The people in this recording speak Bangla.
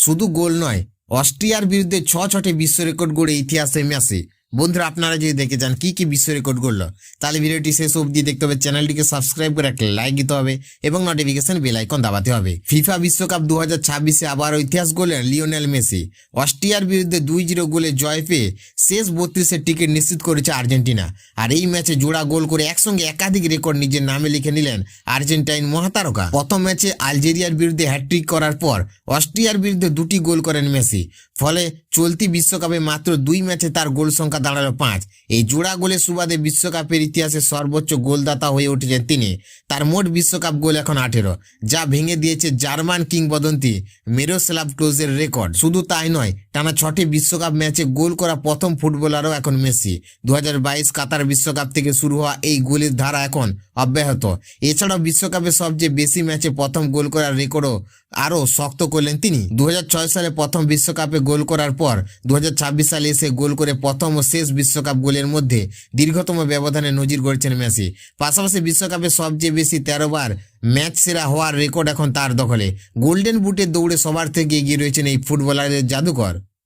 শুধু গোল নয়, অস্ট্রিয়ার বিরুদ্ধে 6 বিশ্ব রেকর্ড গড়ে ইতিহাসে ম্যাচে। বন্ধুরা, আপনারা যদি দেখে যান কি বিশ্ব রেকর্ড গড়লো, তাহলে ভিডিওটি শেষ অবধি দেখতে হবে। চ্যানেলটিকে সাবস্ক্রাইব করে একটা লাইক দিতে হবে এবং নোটিফিকেশন বেল আইকন দাবাতে হবে। ফিফা বিশ্বকাপ 2026-এ আবারও ইতিহাস গড়লেন লিওনেল মেসি। অস্ট্রিয়ার বিরুদ্ধে 2-0 গোলে জয় পেয়ে শেষ 32-এর টিকিট নিশ্চিত করেছে আর্জেন্টিনা। আর এই ম্যাচে জোড়া গোল করে একসঙ্গে একাধিক রেকর্ড নিজের নামে লিখে নিলেন আর্জেন্টাইন মহাতারকা। প্রথম ম্যাচে আলজেরিয়ার বিরুদ্ধে হ্যাটট্রিক করার পর অস্ট্রিয়ার বিরুদ্ধে 2টি গোল করেন মেসি। ফলে চলতি বিশ্বকাপে মাত্র 2 ম্যাচে তার গোল সংখ্যা দাঁড়ালো 5। এই জোড়া গোলের সুবাদে বিশ্বকাপের ইতিহাসে সর্বোচ্চ গোলদাতা হয়ে উঠেছেন তিনি। তার মোট বিশ্বকাপ গোল এখন 18, যা ভেঙে দিয়েছে জার্মান কিংবদন্তি মিরোস্লাভ ক্লোজের রেকর্ড। শুধু তাই নয়, টানা 6টি বিশ্বকাপ ম্যাচে গোল করা প্রথম ফুটবলারও এখন মেসি। 2022 কাতার বিশ্বকাপ থেকে শুরু হওয়া এই গোলের ধারা এখন অব্যাহত। এছাড়াও বিশ্বকাপে সবচেয়ে বেশি ম্যাচে প্রথম গোল করার রেকর্ডও আরও শক্ত করলেন তিনি। 2006 সালে প্রথম বিশ্বকাপে গোল করার পর 2026 সালে এসে গোল করে প্রথম ও শেষ বিশ্বকাপ গোলের মধ্যে দীর্ঘতম ব্যবধানে নজির গড়েছেন মেসি। পাশাপাশি বিশ্বকাপে সবচেয়ে বেশি 13 বার ম্যাচ সেরা হওয়ার রেকর্ড এখন তার দখলে। গোল্ডেন বুটের দৌড়ে সবার থেকে এগিয়ে রয়েছেন এই ফুটবলারের জাদুকর।